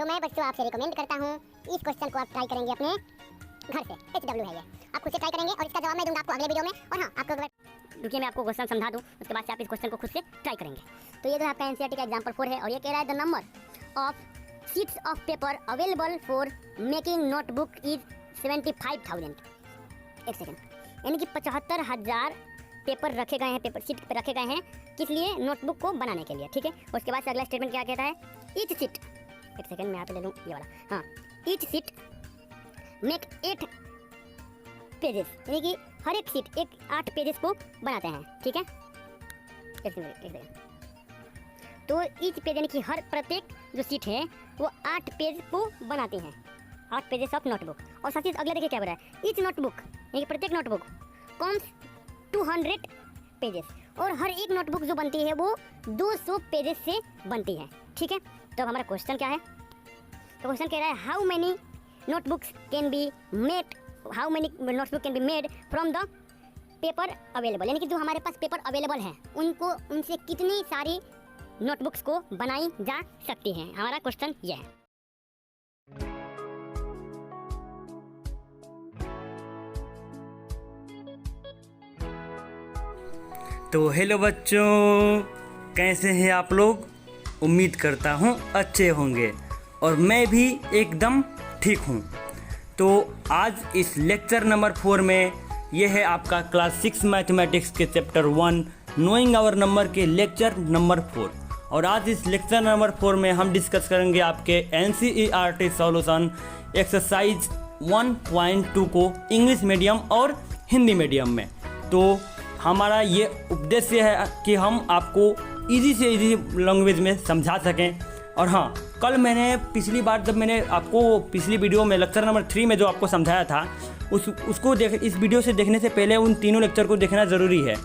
तो मैं बच्चों आपसे रिकमेंड करता हूँ इस क्वेश्चन को आप ट्राई करेंगे अपने घर से। HW है ये, आप खुद से ट्राई करेंगे और इसका जवाब मैं दूंगा आपको अगले वीडियो में। और हाँ, आपको रुकिए मैं आपको क्वेश्चन समझा दूँ, उसके बाद से आप इस क्वेश्चन को खुद से ट्राई करेंगे। तो ये जो आपका NCERT का एग्जाम्पल 4 है और ये कह रहा है the number of sheets of paper available for making notebook is 75,000। एक सेकेंड, यानी कि 75,000 पेपर रखे गए हैं, पेपर शीट पे रखे गए हैं, किस लिए? नोटबुक को बनाने के लिए, ठीक है। उसके बाद से अगला स्टेटमेंट क्या कहता है? ईच शीट, एक सेकेंड मैं यहाँ पे ले लूँ ये वाला, हाँ, ईच शीट मेक 8 पेजेस, यानी कि हर एक शीट 8 पेजेस को बनाते हैं, ठीक है। एक सेकेंड, तो ईच पेज यानी कि हर प्रत्येक जो शीट है वो 8 पेज को बनाती हैं, 8 पेजेस ऑफ नोटबुक। और साथ ही अगला देखिए क्या बोला है, ईच नोटबुक यानी कि प्रत्येक नोटबुक कॉम्स 200 पेजेस, और हर एक नोटबुक जो बनती है वो 200 पेजेस से बनती है, ठीक है। तो हमारा क्वेश्चन क्या है? तो क्वेश्चन कह रहा है how many notebooks can be made, how many notebook can be made from the paper available, यानी कि जो हमारे पास पेपर अवेलेबल हैं उनसे कितनी सारी नोटबुक्स को बनाई जा सकती हैं। हमारा क्वेश्चन यह है। तो हेलो बच्चों, कैसे हैं आप लोग? उम्मीद करता हूँ अच्छे होंगे और मैं भी एकदम ठीक हूँ। तो आज इस लेक्चर नंबर 4 में यह है आपका क्लास 6 मैथमेटिक्स के चैप्टर 1 नोइंग आवर नंबर के लेक्चर नंबर 4। और आज इस लेक्चर नंबर 4 में हम डिस्कस करेंगे आपके NCERT सॉल्यूशन एक्सरसाइज 1.2 को इंग्लिश मीडियम और हिंदी मीडियम में। तो हमारा ये उद्देश्य है कि हम आपको इजी से इजी लैंग्वेज में समझा सकें। और हाँ, कल मैंने पिछली बार जब मैंने आपको पिछली वीडियो में लेक्चर नंबर 3 में जो आपको समझाया था उसको इस वीडियो से देखने से पहले उन तीनों लेक्चर को देखना ज़रूरी है,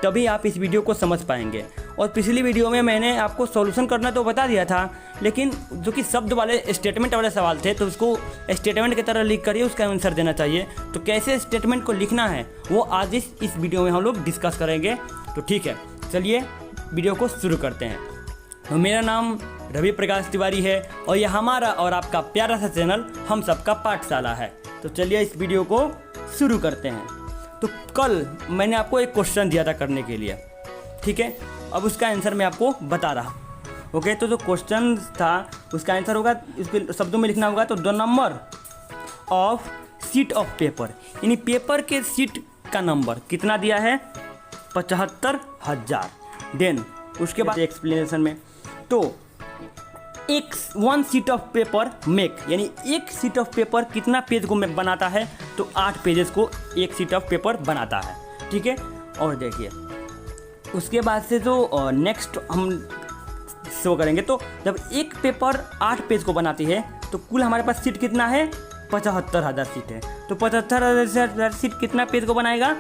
तभी आप इस वीडियो को समझ पाएंगे। और पिछली वीडियो में मैंने आपको सॉल्यूशन करना तो बता दिया था, लेकिन जो कि शब्द वाले स्टेटमेंट वाले सवाल थे तो उसको स्टेटमेंट की तरह लिख कर ही उसका आंसर देना चाहिए। तो कैसे स्टेटमेंट को लिखना है वो आज इस वीडियो में हम लोग डिस्कस करेंगे। तो ठीक है, चलिए वीडियो को शुरू करते हैं। तो मेरा नाम रवि प्रकाश तिवारी है और यह हमारा और आपका प्यारा सा चैनल हम सबका पाठशाला है। तो चलिए इस वीडियो को शुरू करते हैं। तो कल मैंने आपको एक क्वेश्चन दिया था करने के लिए, ठीक है। अब उसका आंसर मैं आपको बता रहा हूँ, ओके। तो जो क्वेश्चन था उसका आंसर होगा, इसके शब्दों में लिखना होगा तो the number of sheet of paper, यानी पेपर के शीट का नंबर कितना दिया है? 75,000। देन उसके बाद एक्सप्लेनेशन में तो one sheet of paper make, यानी एक शीट ऑफ पेपर कितना पेज को बनाता है? तो 8 पेजेस को एक शीट ऑफ पेपर बनाता है, ठीक है। और देखिए उसके बाद से जो नेक्स्ट हम शो करेंगे, तो जब एक पेपर 8 पेज को बनाती है तो कुल हमारे पास सीट कितना है? 75,000 सीट है। तो 75,000 सीट कितना पेज को बनाएगा?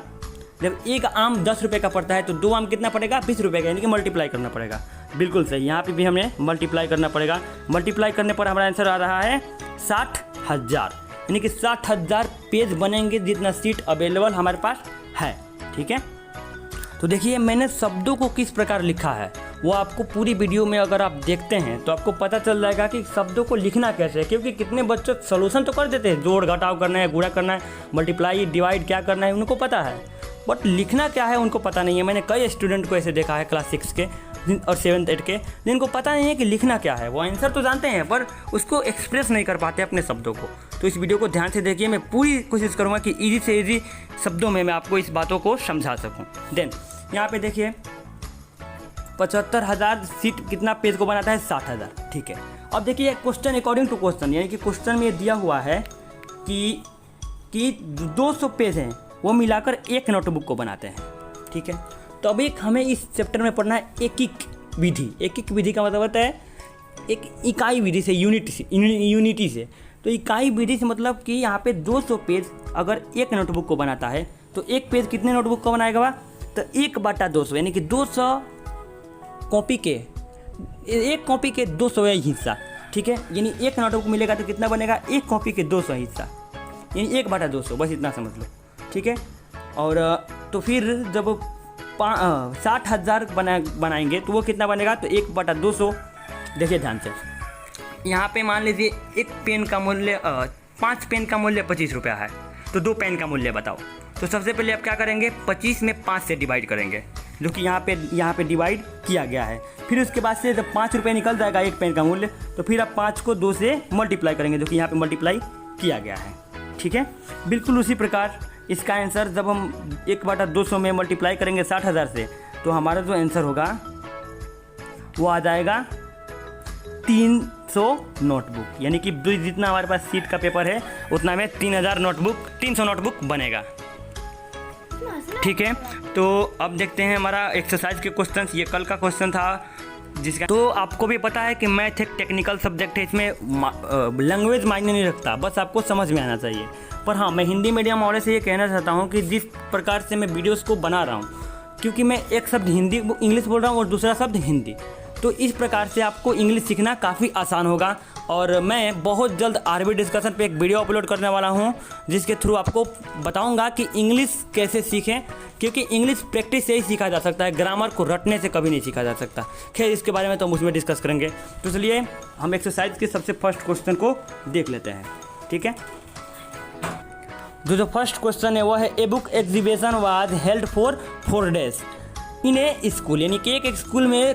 जब एक आम 10 रुपये का पड़ता है तो 2 आम कितना पड़ेगा? 20 रुपये का, यानी कि मल्टीप्लाई करना पड़ेगा। बिल्कुल सही, यहाँ पे भी हमें मल्टीप्लाई करना पड़ेगा। मल्टीप्लाई करने पर हमारा आंसर आ रहा है 60,000, यानी कि 60,000 पेज बनेंगे जितना सीट अवेलेबल हमारे पास है, ठीक है। तो देखिए मैंने शब्दों को किस प्रकार लिखा है वो आपको पूरी वीडियो में अगर आप देखते हैं तो आपको पता चल जाएगा कि शब्दों को लिखना कैसे है। क्योंकि कितने बच्चे सॉल्यूशन तो कर देते हैं, जोड़ घटाव करना है, गुणा करना है, मल्टीप्लाई डिवाइड क्या करना है उनको पता है, बट लिखना क्या है उनको पता नहीं है। मैंने कई स्टूडेंट को ऐसे देखा है क्लास 6 के और 7th 8 के जिनको पता नहीं है कि लिखना क्या है। वो आंसर तो जानते हैं पर उसको एक्सप्रेस नहीं कर पाते अपने शब्दों को। तो इस वीडियो को ध्यान से देखिए, मैं पूरी कोशिश करूँगा कि ईजी से ईजी शब्दों में मैं आपको इस बातों को समझा सकूँ। देन यहाँ पे देखिए 75,000 सीट कितना पेज को बनाता है? 60,000, ठीक है। अब देखिए क्वेश्चन अकॉर्डिंग टू क्वेश्चन, यानी कि क्वेश्चन में दिया हुआ है कि 200 पेज हैं वो मिलाकर एक नोटबुक को बनाते हैं, ठीक है। तो अब एक हमें इस चैप्टर में पढ़ना है एक विधि। एक विधि का मतलब होता है एक इकाई विधि से, यूनिटी से। तो इकाई विधि से मतलब कि यहाँ पे 200 पेज अगर एक नोटबुक को बनाता है तो एक पेज कितने नोटबुक को बनाएगा वह? तो 1/200, यानी कि 200 कॉपी के, एक कॉपी के 200 हिस्सा, ठीक है। यानी एक नोटबुक मिलेगा तो कितना बनेगा? एक कॉपी के 200 हिस्सा, यानी 1/200, बस इतना समझ लो, ठीक है। और तो फिर जब 60,000 बनाएंगे तो वो कितना बनेगा? तो 1/200, देखिए ध्यान से, यहाँ पे मान लीजिए एक पेन का मूल्य 5 पेन का मूल्य 25 रुपया है, तो 2 पेन का मूल्य बताओ। तो सबसे पहले आप क्या करेंगे, 25 में 5 से डिवाइड करेंगे, जो कि यहाँ पे डिवाइड किया गया है। फिर उसके बाद से जब 5 रुपये निकल जाएगा एक पेन का मूल्य, तो फिर आप 5 को 2 से मल्टीप्लाई करेंगे, जो कि यहाँ पे मल्टीप्लाई किया गया है। ठीक है, बिल्कुल उसी प्रकार इसका आंसर जब हम 1/200 में मल्टीप्लाई करेंगे 60,000 से, तो हमारा जो आंसर होगा वो आ जाएगा 300 नोटबुक। यानी कि जितना हमारे पास सीट का पेपर है उतना में 300 नोटबुक बनेगा। ठीक है, तो अब देखते हैं हमारा एक्सरसाइज के क्वेश्चंस। ये कल का क्वेश्चन था जिसका, तो आपको भी पता है कि मैथ एक टेक्निकल सब्जेक्ट है, इसमें लैंग्वेज मायने नहीं रखता, बस आपको समझ में आना चाहिए। पर हाँ, मैं हिंदी मीडियम वाले से ये कहना चाहता हूँ कि जिस प्रकार से मैं वीडियोस को बना रहा हूँ, क्योंकि मैं एक शब्द इंग्लिश बोल रहा हूँ और दूसरा शब्द हिंदी, तो इस प्रकार से आपको इंग्लिश सीखना काफ़ी आसान होगा। और मैं बहुत जल्द आरबी डिस्कशन पे एक वीडियो अपलोड करने वाला हूँ, जिसके थ्रू आपको बताऊँगा कि इंग्लिश कैसे सीखें, क्योंकि इंग्लिश प्रैक्टिस से ही सीखा जा सकता है, ग्रामर को रटने से कभी नहीं सीखा जा सकता। खैर, इसके बारे में तो हम उसमें डिस्कस करेंगे। तो चलिए हम एक्सरसाइज के सबसे फर्स्ट क्वेश्चन को देख लेते हैं। ठीक है, जो फर्स्ट क्वेश्चन है वो है, a book exhibition was held for 4 days in A school. यानी कि एक स्कूल में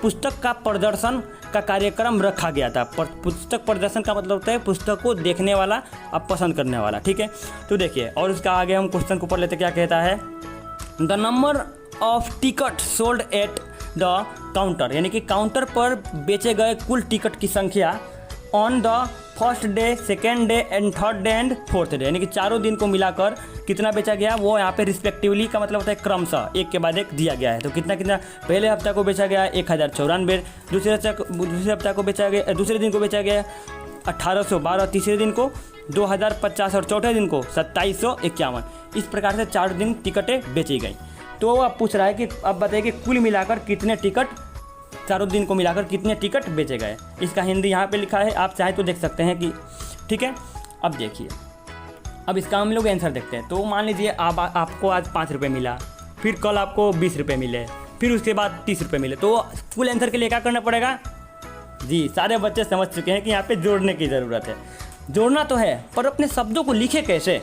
पुस्तक का प्रदर्शन का कार्यक्रम रखा गया था। पुस्तक प्रदर्शन का मतलब होता है पुस्तक को देखने वाला, अब पसंद करने वाला। ठीक है, तो देखिए, और उसका आगे हम क्वेश्चन को पढ़ लेते, क्या कहता है, the number of ticket sold at the counter. यानी कि काउंटर पर बेचे गए कुल टिकट की संख्या on the first day, second day and third day and fourth day, यानी कि चारों दिन को मिलाकर कितना बेचा गया, वो यहाँ पे रिस्पेक्टिवली का मतलब होता है क्रमशः, एक के बाद एक दिया गया है। तो कितना पहले हफ्ता को बेचा गया 1094, दूसरे हफ्ता को बेचा गया, दूसरे दिन को बेचा गया 1812, तीसरे दिन को 2050 और चौथे दिन को 2751। इस प्रकार से 4 दिन टिकटें बेची गई। तो अब पूछ रहा है कि अब बताइए कि कुल मिलाकर कितने टिकट, चारों दिन को मिलाकर कितने टिकट बेचे गए। इसका हिंदी यहाँ पे लिखा है, आप चाहे तो देख सकते हैं कि, ठीक है। अब देखिए, अब इसका हम लोग आंसर देखते हैं। तो मान लीजिए आपको आज 5 रुपये मिला, फिर कल आपको 20 रुपये मिले, फिर उसके बाद 30 रुपये मिले, तो फुल आंसर के लिए क्या करना पड़ेगा जी। सारे बच्चे समझ चुके हैं कि यहाँ पे जोड़ने की ज़रूरत है। जोड़ना तो है, पर अपने शब्दों को लिखे कैसे,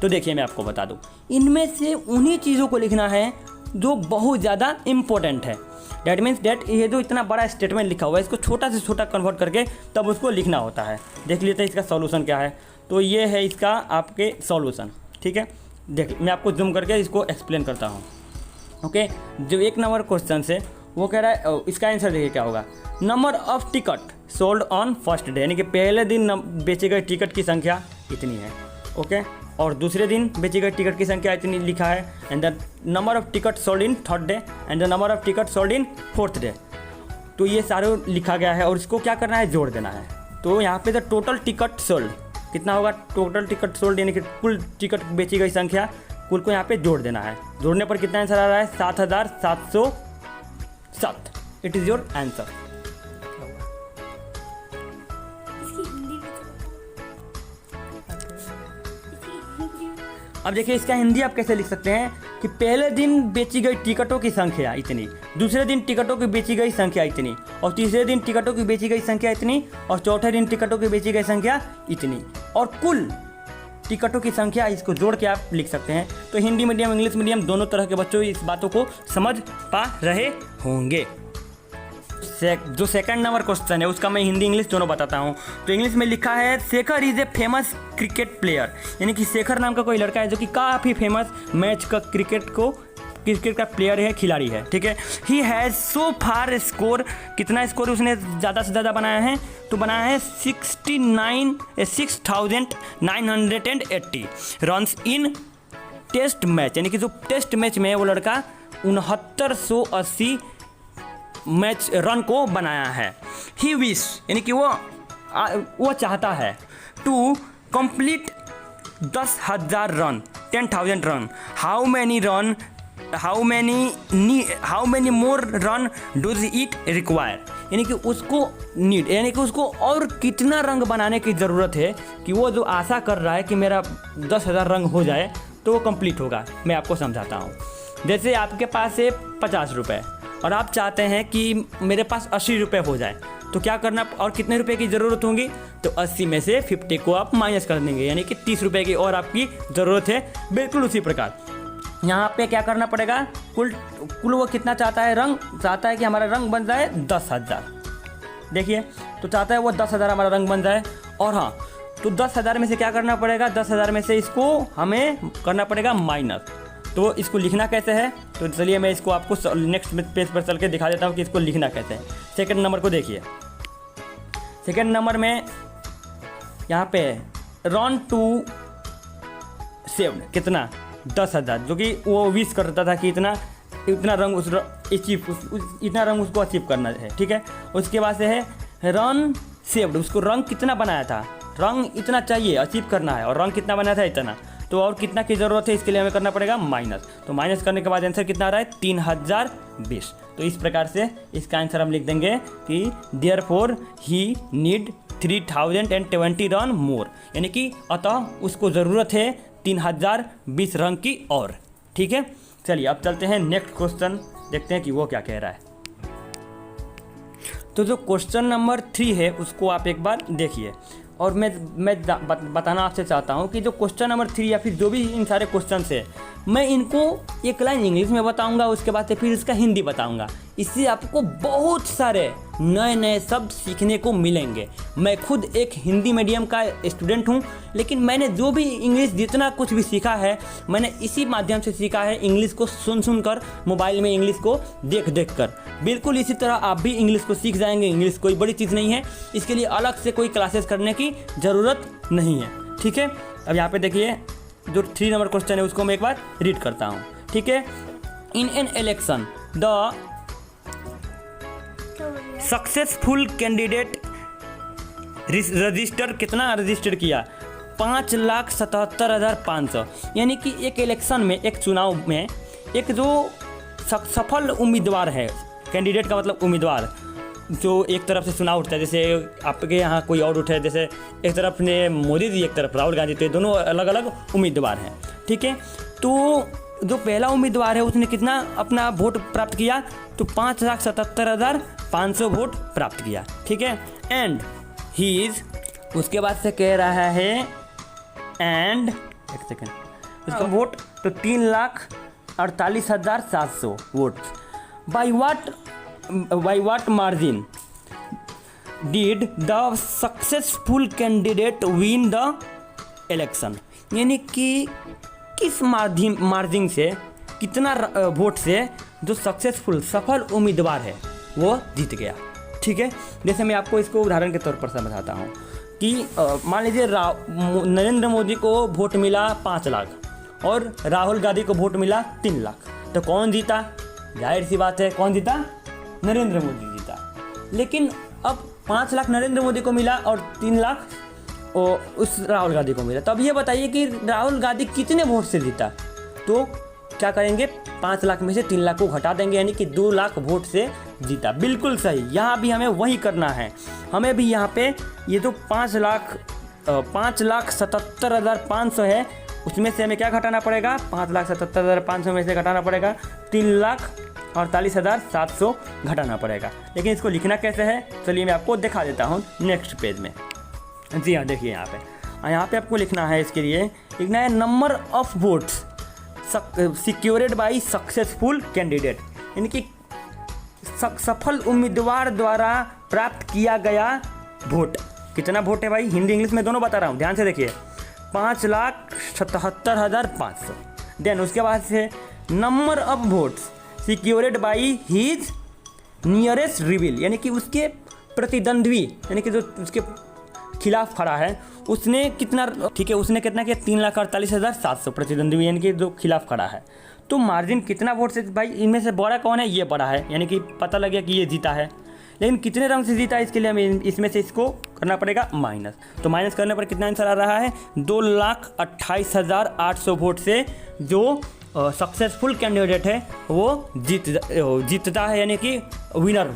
तो देखिए मैं आपको बता दूँ। इनमें से उन्हीं चीज़ों को लिखना है जो बहुत ज़्यादा इम्पोर्टेंट है। डैट मीन्स डैट ये जो इतना बड़ा स्टेटमेंट लिखा हुआ है, इसको छोटा से छोटा कन्वर्ट करके तब उसको लिखना होता है। देख लेते हैं इसका सॉल्यूशन क्या है। तो ये है इसका आपके सॉल्यूशन, ठीक है। देखिए मैं आपको जूम करके इसको एक्सप्लेन करता हूँ। ओके, जो 1 नंबर क्वेश्चन से वो कह रहा है, इसका आंसर देखिए क्या होगा। Number of ticket sold on first day, यानी कि पहले दिन बेचे गए टिकट की संख्या इतनी है। ओके, और दूसरे दिन बेची गई टिकट की संख्या इतनी लिखा है। And the number of ticket sold in third day and the number of ticket sold in fourth day. तो ये सारे लिखा गया है और इसको क्या करना है, जोड़ देना है। तो यहाँ पे द टोटल टिकट सोल्ड कितना होगा, टोटल टिकट सोल्ड यानी कि कुल टिकट बेची गई संख्या, कुल को यहाँ पे जोड़ देना है। जोड़ने पर कितना आंसर आ रहा है, 7707। It is your answer. अब देखिए इसका हिंदी आप कैसे लिख सकते हैं कि पहले दिन बेची गई टिकटों की संख्या इतनी, दूसरे दिन टिकटों की बेची गई संख्या इतनी, और तीसरे दिन टिकटों की बेची गई संख्या इतनी, और चौथे दिन टिकटों की बेची गई संख्या इतनी, और कुल टिकटों की संख्या, इसको जोड़ के आप लिख सकते हैं। तो हिंदी मीडियम इंग्लिश मीडियम दोनों तरह के बच्चों इस बातों को समझ पा रहे होंगे। जो सेकंड नंबर क्वेश्चन है उसका मैं हिंदी इंग्लिश दोनों बताता हूँ। तो इंग्लिश में लिखा है, Shekhar is a famous cricket player, यानी कि शेखर नाम का कोई लड़का है जो कि काफ़ी फेमस मैच का क्रिकेट का प्लेयर है, खिलाड़ी है, ठीक है। He has so far score, कितना स्कोर उसने ज़्यादा से ज़्यादा बनाया है, तो बनाया है 6,980 रन्स इन टेस्ट मैच, यानी कि जो टेस्ट मैच में वो लड़का 6980 मैच रन को बनाया है। ही विश, यानी कि वो चाहता है to complete 10,000 run, 10,000 run. How many more run does it require, यानी कि उसको नीड, यानी कि उसको और कितना रंग बनाने की ज़रूरत है कि वो जो आशा कर रहा है कि मेरा 10,000 रंग हो जाए तो वो कंप्लीट होगा। मैं आपको समझाता हूँ। जैसे आपके पास है 50 रुपये और आप चाहते हैं कि मेरे पास 80 रुपये हो जाए, तो क्या करना और कितने रुपए की ज़रूरत होगी, तो 80 में से 50 को आप माइनस कर देंगे, यानी कि 30 रुपए की और आपकी ज़रूरत है। बिल्कुल उसी प्रकार यहाँ पे क्या करना पड़ेगा, कुल वो कितना चाहता है, रंग चाहता है कि हमारा रंग बन जाए 10,000। देखिए तो चाहता है वो 10,000 हमारा रंग बन जाए। और हाँ, तो 10,000 में से क्या करना पड़ेगा, 10,000 में से इसको हमें करना पड़ेगा माइनस। तो इसको लिखना कैसे है, तो चलिए मैं इसको आपको नेक्स्ट पेज पर चल के दिखा देता हूँ कि इसको लिखना कैसे है। सेकंड नंबर को देखिए, सेकंड नंबर में यहाँ पे रन टू सेव्ड कितना 10,000, जो कि वो विश करता था कि इतना रंग इतना रंग उसको अचीव करना है। ठीक है, उसके बाद से है रन सेव्ड, उसको रंग कितना बनाया था, रंग इतना चाहिए अचीव करना है और रंग कितना बनाया था इतना, तो और कितना की ज़रूरत है इसके लिए हमें करना पड़ेगा माइनस। तो माइनस करने के बाद आंसर कितना आ रहा है 3020। तो इस प्रकार से इसका आंसर हम लिख देंगे कि देयरफॉर ही नीड 3020 रन मोर, यानी कि अतः उसको ज़रूरत है 3020 रंग की और। ठीक है, चलिए अब चलते हैं नेक्स्ट क्वेश्चन, देखते हैं कि वो क्या कह रहा है। तो जो क्वेश्चन नंबर 3 है उसको आप एक बार देखिए, और मैं बताना आपसे चाहता हूँ कि जो क्वेश्चन नंबर 3 या फिर जो भी इन सारे क्वेश्चन है, मैं इनको एक लाइन इंग्लिश में बताऊंगा, उसके बाद से फिर इसका हिंदी बताऊंगा। इससे आपको बहुत सारे नए नए शब्द सीखने को मिलेंगे। मैं खुद एक हिंदी मीडियम का स्टूडेंट हूं, लेकिन मैंने जो भी इंग्लिश जितना कुछ भी सीखा है, मैंने इसी माध्यम से सीखा है, इंग्लिश को सुन कर, मोबाइल में इंग्लिश को देख कर। बिल्कुल इसी तरह आप भी इंग्लिश को सीख जाएंगे। इंग्लिश कोई बड़ी चीज़ नहीं है, इसके लिए अलग से कोई क्लासेस करने की ज़रूरत नहीं है। ठीक है, अब यहाँ पे देखिए जो 3 नंबर क्वेश्चन है उसको मैं एक बार रीड करता हूँ। ठीक है, in an election the successful candidate register कितना रजिस्टर किया 5,77,500, यानी कि एक इलेक्शन में, एक चुनाव में एक जो सफल उम्मीदवार है, कैंडिडेट का मतलब उम्मीदवार, जो एक तरफ से चुनाव उठता है, जैसे आपके यहाँ कोई और उठे, जैसे एक तरफ ने मोदी जी, एक तरफ राहुल गांधी, तो दोनों अलग अलग उम्मीदवार हैं। ठीक है, तो जो पहला उम्मीदवार है उसने कितना अपना वोट प्राप्त किया, तो 5,77,500 वोट प्राप्त किया। ठीक है, एंड ही इज, उसके बाद से कह रहा है एंड एक सेकेंड, उसका वोट तो 3,48,700 vote. By what margin did the successful candidate win the election, यानी कि किस मार्जिन से, कितना वोट से जो सक्सेसफुल सफल उम्मीदवार है वो जीत गया। ठीक है, जैसे मैं आपको इसको उदाहरण के तौर पर समझाता हूँ कि मान लीजिए नरेंद्र मोदी को वोट मिला 5 लाख और राहुल गांधी को वोट मिला 3 लाख, तो कौन जीता? जाहिर सी बात है, कौन जीता? नरेंद्र मोदी जीता। लेकिन अब 5 लाख नरेंद्र मोदी को मिला और 3 लाख उस राहुल गांधी को मिला, तो अब ये बताइए कि राहुल गांधी कितने वोट से जीता? तो क्या करेंगे, 5 लाख में से 3 लाख को घटा देंगे, यानी कि 2 लाख वोट से जीता। बिल्कुल सही, यहाँ भी हमें वही करना है। हमें भी यहाँ पे ये जो 5,77,500 है, उसमें से हमें क्या घटाना पड़ेगा, 5,77,500 में से घटाना पड़ेगा 3,48,700 घटाना पड़ेगा। लेकिन इसको लिखना कैसे है, चलिए मैं आपको दिखा देता हूँ नेक्स्ट पेज में। जी हाँ, देखिए यहाँ पे आपको लिखना है, इसके लिए लिखना है number of votes secured by successful candidate, यानी कि सफल उम्मीदवार द्वारा प्राप्त किया गया वोट। कितना वोट है भाई, हिंदी इंग्लिश में दोनों बता रहा हूँ, ध्यान से देखिए, 5,77,500। देन उसके बाद से number of votes secured by his nearest rival, यानी कि उसके प्रतिद्वंद्वी, यानी कि जो उसके खिलाफ खड़ा है उसने कितना, ठीक है, उसने कितना किया 3,48,700 प्रतिद्वंद्वी, यानी कि जो खिलाफ खड़ा है। तो मार्जिन कितना वोट से, भाई इनमें से बड़ा कौन है, ये बड़ा है, यानी कि पता लग गया कि ये जीता है। लेकिन कितने रंग से जीता है, इसके लिए हमें इसमें से इसको करना पड़ेगा माइनस। तो माइनस करने पर कितना आंसर आ रहा है, 2,28,800 वोट से जो सक्सेसफुल कैंडिडेट है वो जीतता है, यानी कि विनर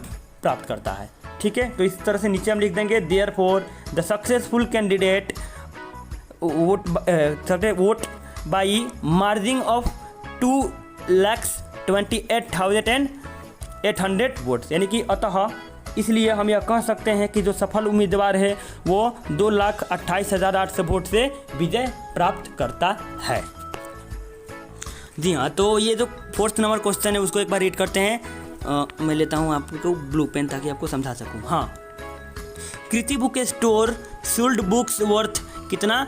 प्राप्त करता है। ठीक है, तो इस तरह से नीचे हम लिख देंगे therefore the successful candidate vote by margin of 2,28,800 votes, यानी कि अतः इसलिए हम यह कह सकते हैं कि जो सफल उम्मीदवार है वो 2,28,800 वोट से विजय प्राप्त करता है। जी हाँ, तो ये जो 4th नंबर क्वेश्चन है उसको एक बार रीड करते हैं। मैं लेता हूँ आपको ब्लू पेन ताकि आपको समझा सकूँ। हाँ, Kriti book store sold books worth कितना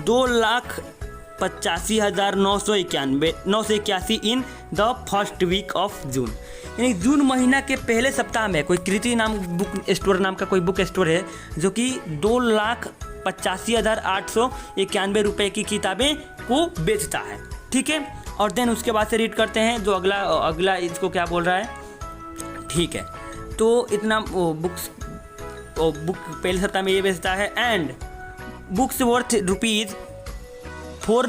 2,85,981 in the first week of June. यानी जून महीना के पहले सप्ताह में कोई कृति नाम बुक स्टोर नाम का कोई बुक स्टोर है जो कि 2,85,891 रुपये की किताबें को बेचता है। ठीक है, और देन उसके बाद से रीड करते हैं जो अगला इसको क्या बोल रहा है। ठीक है, तो इतना बुक पहले सप्ताह में ये बेचता है and books worth rupees 4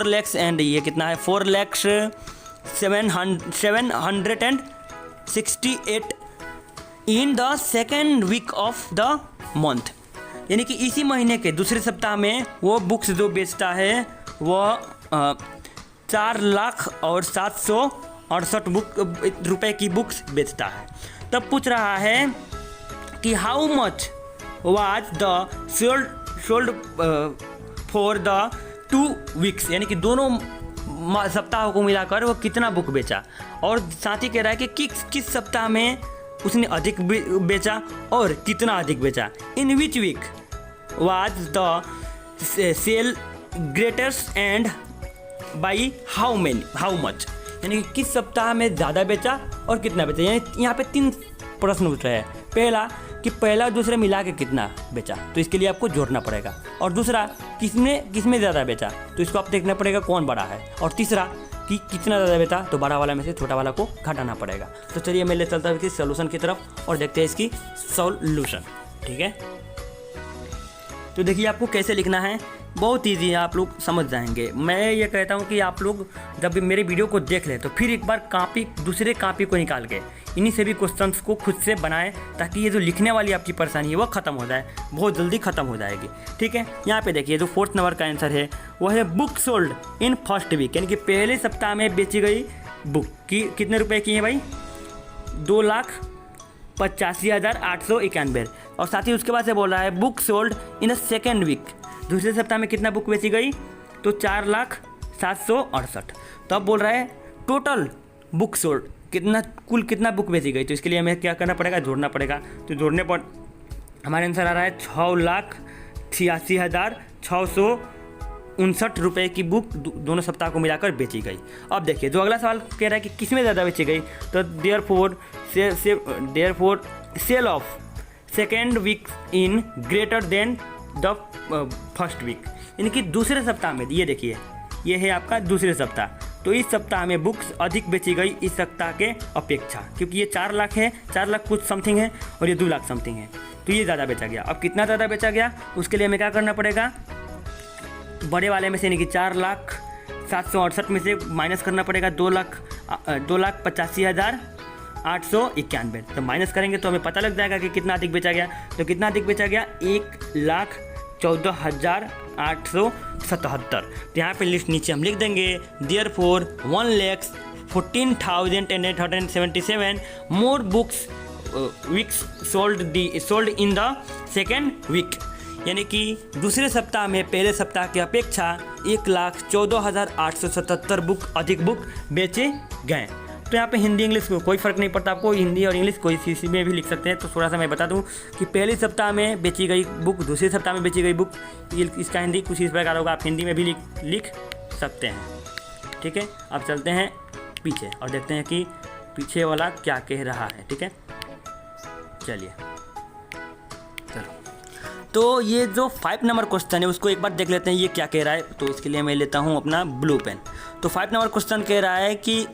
lakhs and ये कितना है 4,768 in the second week of the month. यानी कि इसी महीने के दूसरे सप्ताह में वो बुक्स जो बेचता है वह 4,07,68 रुपये की बुक्स बेचता है। तब पूछ रहा है कि how much was the sold for the 2 weeks, यानी कि दोनों सप्ताहों को मिलाकर वो कितना बुक बेचा, और साथ ही कह रहा है कि किस सप्ताह में उसने अधिक बेचा और कितना अधिक बेचा। In which week was the sale greatest and by how much, यानी कि किस सप्ताह में ज़्यादा बेचा और कितना बेचा। यानी यहाँ पे 3 प्रश्न उठ रहे हैं। पहला कि पहला और दूसरे मिला के कितना बेचा, तो इसके लिए आपको जोड़ना पड़ेगा। और दूसरा किसमें ज़्यादा बेचा, तो इसको आप देखना पड़ेगा कौन बड़ा है। और तीसरा कि कितना ज़्यादा बेचा, तो बड़ा वाला में से छोटा वाला को घटाना पड़ेगा। तो चलिए मैं ले चलता हूँ इसकी सोल्यूशन की तरफ और देखते हैं इसकी सॉल्यूशन। ठीक है, तो देखिए आपको कैसे लिखना है, बहुत ईजी है, आप लोग समझ जाएंगे। मैं ये कहता हूँ कि आप लोग जब भी मेरे वीडियो को देख लें तो फिर एक बार दूसरे कॉपी को निकाल के इन्हीं सभी क्वेश्चंस को खुद से बनाएं, ताकि ये जो लिखने वाली आपकी परेशानी है वो ख़त्म हो जाए, बहुत जल्दी ख़त्म हो जाएगी। ठीक है, यहाँ पे देखिए जो 4th नंबर का आंसर है वो है book sold in first week, यानी कि पहले सप्ताह में बेची गई बुक की कितने रुपए की है भाई, 2,85,891। और साथ ही उसके बाद से बोल रहा है book sold in the second week, दूसरे सप्ताह में कितना बुक बेची गई, तो 4,07,68। तो अब बोल रहा है टोटल बुक सोल्ड कुल कितना बुक बेची गई, तो इसके लिए हमें क्या करना पड़ेगा, जोड़ना पड़ेगा। तो जोड़ने पर हमारे आंसर आ रहा है 6,86,659 रुपये की बुक दोनों सप्ताह को मिलाकर बेची गई। अब देखिए जो अगला सवाल कह रहा है कि किसमें ज़्यादा बेची गई, तो therefore sale of second week in greater than the first week, यानी कि दूसरे सप्ताह में। ये देखिए ये है आपका दूसरे सप्ताह, तो इस सप्ताह में बुक्स अधिक बेची गई इस सप्ताह के अपेक्षा, क्योंकि ये 4 लाख है, 4 लाख कुछ समथिंग है और ये 2 लाख समथिंग है, तो ये ज़्यादा बेचा गया। अब कितना ज़्यादा बेचा गया उसके लिए हमें क्या करना पड़ेगा, बड़े वाले में से यानी कि 4,07,68 में से माइनस करना पड़ेगा 2,85,891। तो माइनस करेंगे तो हमें पता लग जाएगा कि कितना अधिक बेचा गया। तो कितना अधिक बेचा गया, 1,14,877। तो यहाँ पे लिस्ट नीचे हम लिख देंगे therefore 1,14,877 more books weeks sold in the second week, यानी कि दूसरे सप्ताह में पहले सप्ताह की अपेक्षा 1,14,877 अधिक बुक बेचे गए। तो यहाँ पे हिंदी इंग्लिश को कोई फ़र्क नहीं पड़ता, आपको हिंदी और इंग्लिश कोई किसी में भी लिख सकते हैं। तो थोड़ा सा मैं बता दूँ कि पहले सप्ताह में बेची गई बुक, दूसरे सप्ताह में बेची गई बुक, इसका हिंदी कुछ इस प्रकार होगा, आप हिंदी में भी लिख सकते हैं। ठीक है, अब चलते हैं पीछे और देखते हैं कि पीछे वाला क्या कह रहा है। ठीक है, चलिए चलो, तो ये जो 5 नंबर क्वेश्चन है उसको एक बार देख लेते हैं ये क्या कह रहा है। तो इसके लिए मैं लेता हूँ अपना ब्लू पेन। तो 5 नंबर क्वेश्चन कह रहा है कि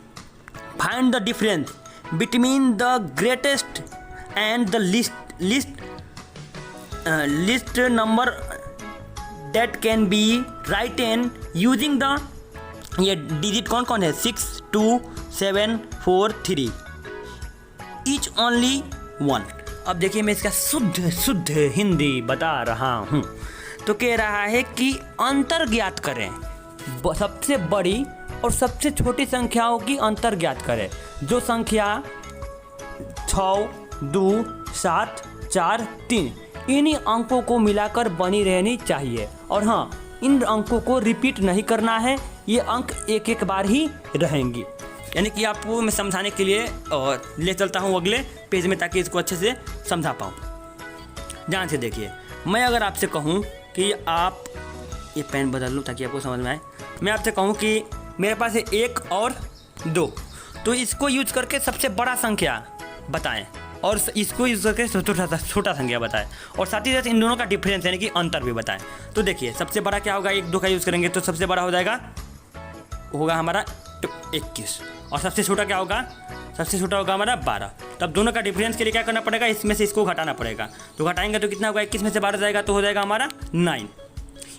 find the difference between the greatest and the list number that can be written using the, ये डिजिट कौन कौन है, 6, 2, 7, 4, 3, ईच ओनली 1। अब देखिए मैं इसका शुद्ध हिंदी बता रहा हूँ। तो कह रहा है कि अंतर ज्ञात करें, सबसे बड़ी और सबसे छोटी संख्याओं की अंतर ज्ञात करें। जो संख्या 6, 2 7 4 3 इन्हीं अंकों को मिलाकर बनी रहनी चाहिए। और हाँ, इन अंकों को रिपीट नहीं करना है, ये अंक एक एक बार ही रहेंगी। यानी कि आपको मैं समझाने के लिए ले चलता हूँ अगले पेज में ताकि इसको अच्छे से समझा पाऊँ। ध्यान से देखिए, मैं अगर आपसे कहूँ कि आप ये पेन बदल लूँ ताकि आपको समझ में आए। मैं आपसे कहूँ कि मेरे पास है 1 और 2, तो इसको यूज करके सबसे बड़ा संख्या बताएं और इसको यूज करके छोटा संख्या बताएं, और साथ ही साथ इन दोनों का डिफरेंस यानी कि अंतर भी बताएं। तो देखिए, सबसे बड़ा क्या होगा, 1 2 का यूज़ करेंगे तो सबसे बड़ा हो जाएगा हमारा 21, और सबसे छोटा क्या होगा, सबसे छोटा होगा हमारा 12। तब दोनों का डिफरेंस के लिए क्या करना पड़ेगा, इसमें से इसको घटाना पड़ेगा। तो घटाएंगे तो कितना होगा, 21 में से 12 जाएगा तो हो जाएगा हमारा 9।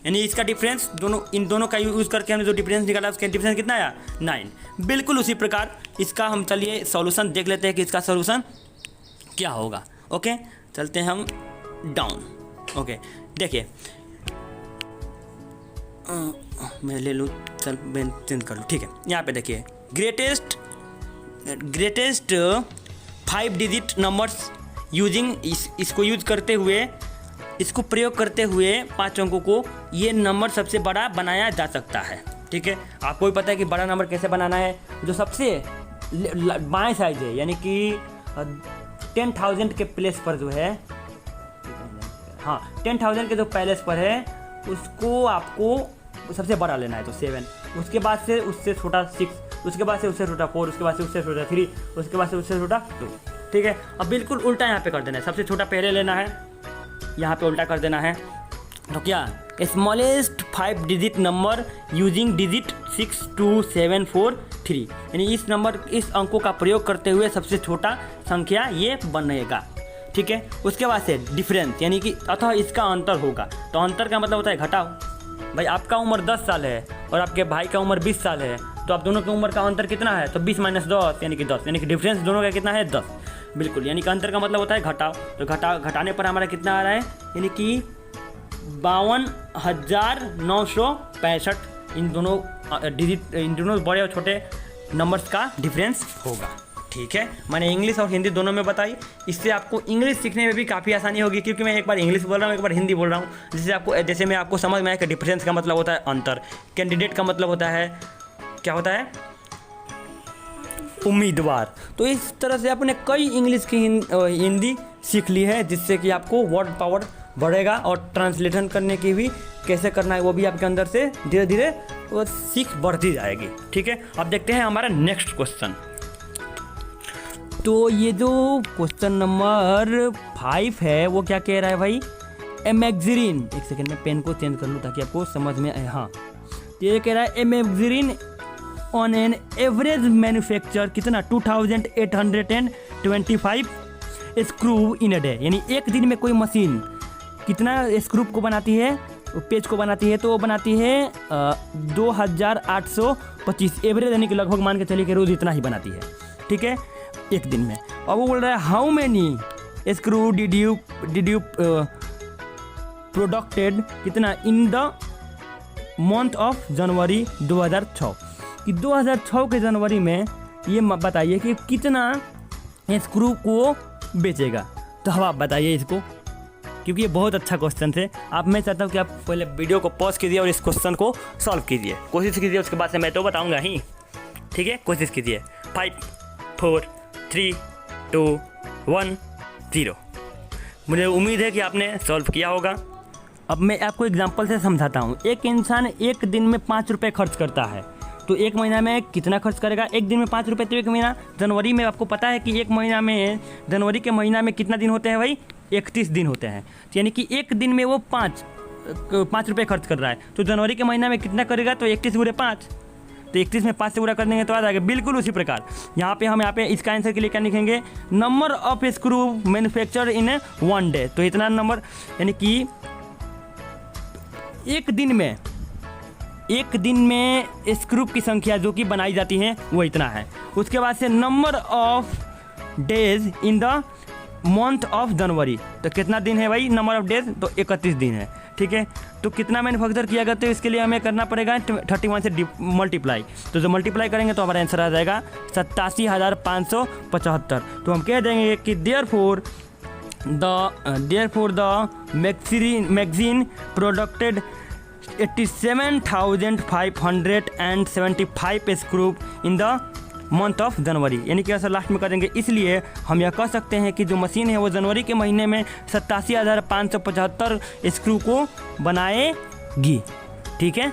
यानी इसका डिफरेंस इन दोनों का यूज़ करके हमने जो डिफरेंस निकाला उसका डिफरेंस कितना आया, 9। बिल्कुल उसी प्रकार इसका हम चलिए सॉल्यूशन देख लेते हैं कि इसका सॉल्यूशन क्या होगा। ओके, चलते हैं हम डाउन। ओके, देखिए मैं ले लूँ, चल मैं चेंज कर लूँ, ठीक है। यहाँ पे देखिए, ग्रेटेस्ट 5 डिजिट नंबर्स यूजिंग, इसको यूज करते हुए, इसको प्रयोग करते हुए 5 अंकों को ये नंबर सबसे बड़ा बनाया जा सकता है। ठीक है, आपको भी पता है कि बड़ा नंबर कैसे बनाना है। जो सबसे बाएं साइड है यानी कि 10,000 के प्लेस पर जो है, हाँ 10,000 के जो पैलेस पर है उसको आपको सबसे बड़ा लेना है, तो 7, उसके बाद से उससे छोटा 6, उसके बाद से उससे छोटा 4, उसके बाद से उससे छोटा 3, उसके बाद से उससे छोटा 2। ठीक है, अब बिल्कुल उल्टा यहाँ पे कर देना है, सबसे छोटा पहले लेना है, यहाँ पे उल्टा कर देना है। तो क्या, smallest 5 digit number using digit 6 2 7 4 3, यानी इस अंकों का प्रयोग करते हुए सबसे छोटा संख्या ये बनेगा। ठीक है, उसके बाद से डिफरेंस यानी कि अतः इसका अंतर होगा। तो अंतर का मतलब होता है घटाओ। भाई आपका उम्र 10 साल है और आपके भाई का उम्र 20 साल है, तो आप दोनों की उम्र का अंतर कितना है, तो 20 - 10 यानी कि 10, यानी कि डिफरेंस दोनों का कितना है, 10। बिल्कुल, यानी कि अंतर का मतलब होता है घटाओ। तो घटाने पर हमारा कितना आ रहा है, यानी कि 52,965 इन दोनों डिजिट, इन दोनों बड़े और छोटे नंबर्स का डिफरेंस होगा। ठीक है, मैंने इंग्लिश और हिंदी दोनों में बताई। इससे आपको इंग्लिश सीखने में भी काफ़ी आसानी होगी, क्योंकि मैं एक बार इंग्लिश बोल रहा हूँ, एक बार हिंदी बोल रहा हूँ, जैसे मैं आपको समझ में आया कि डिफरेंस का मतलब होता है अंतर, कैंडिडेट का मतलब होता है क्या होता है, उम्मीदवार। तो इस तरह से आपने कई इंग्लिश की हिंदी सीख ली है, जिससे कि आपको वर्ड पावर बढ़ेगा, और ट्रांसलेशन करने की भी कैसे करना है वो भी आपके अंदर से धीरे धीरे वो सीख बढ़ती जाएगी। ठीक है, अब देखते हैं हमारा नेक्स्ट क्वेश्चन। तो ये जो क्वेश्चन नंबर 5 है वो क्या कह रहा है भाई, एमेक्सिरिन, एक सेकेंड में पेन को चेंज कर लूँ ताकि आपको समझ में आए। हाँ, ये कह रहा है एमेक्सिरिन ऑन एन एवरेज मैन्युफैक्चर कितना 2825 स्क्रू इन अ डे, यानी एक दिन में कोई मशीन कितना स्क्रू को बनाती है, पेज को बनाती है, तो वो बनाती है 2825 एवरेज, यानी कि लगभग मान के चलिए कि रोज इतना ही बनाती है। ठीक है, एक दिन में। और वो बोल रहा है how many screw did you producted कितना in the month of January 2006, कि 2006 के जनवरी में ये बताइए कि कितना स्क्रू को बेचेगा। तो अब आप बताइए इसको, क्योंकि ये बहुत अच्छा क्वेश्चन है। आप, मैं चाहता हूँ कि आप पहले वीडियो को पॉज कीजिए और इस क्वेश्चन को सॉल्व कीजिए, कोशिश कीजिए, उसके बाद से मैं तो बताऊँगा ही। ठीक है, कोशिश कीजिए। 5 4 3 2 1 0। मुझे उम्मीद है कि आपने सॉल्व किया होगा। अब मैं आपको एग्जांपल से समझाता हूँ। एक इंसान एक दिन में 5 रुपये खर्च करता है, तो एक महीना में कितना खर्च करेगा, एक दिन में 5 रुपये। तो एक महीना जनवरी में आपको पता है कि एक महीना में, जनवरी के महीना में कितना दिन होते हैं भाई, 31 दिन होते हैं। यानी कि एक दिन में वो 5 रुपये खर्च कर रहा है, तो जनवरी के महीना में कितना करेगा, तो 31 × 5, तो 31 में 5 से पूरा कर देंगे तो आ जाएगा। बिल्कुल उसी प्रकार यहाँ पे हम इसका आंसर के लिए क्या लिखेंगे, number of screw manufacture in 1 day. तो इतना नंबर, यानी कि एक दिन में स्क्रू की संख्या जो कि बनाई जाती है वो इतना है। उसके बाद से number of days in the month of जनवरी, तो कितना दिन है भाई, नंबर ऑफ डेज, तो 31 दिन है। ठीक है। तो कितना मैन्युफैक्चर किया गया, तो इसके लिए हमें करना पड़ेगा 31 से मल्टीप्लाई। तो जो मल्टीप्लाई करेंगे तो हमारा आंसर आ जाएगा 87,575। तो हम कह देंगे कि therefore the magazine प्रोडक्टेड 87,575 screw in the month of जनवरी। यानी कि ऐसा लास्ट में करेंगे, इसलिए हम यह कह सकते हैं कि जो मशीन है वो जनवरी के महीने में 87,575 स्क्रू को बनाएगी। ठीक है।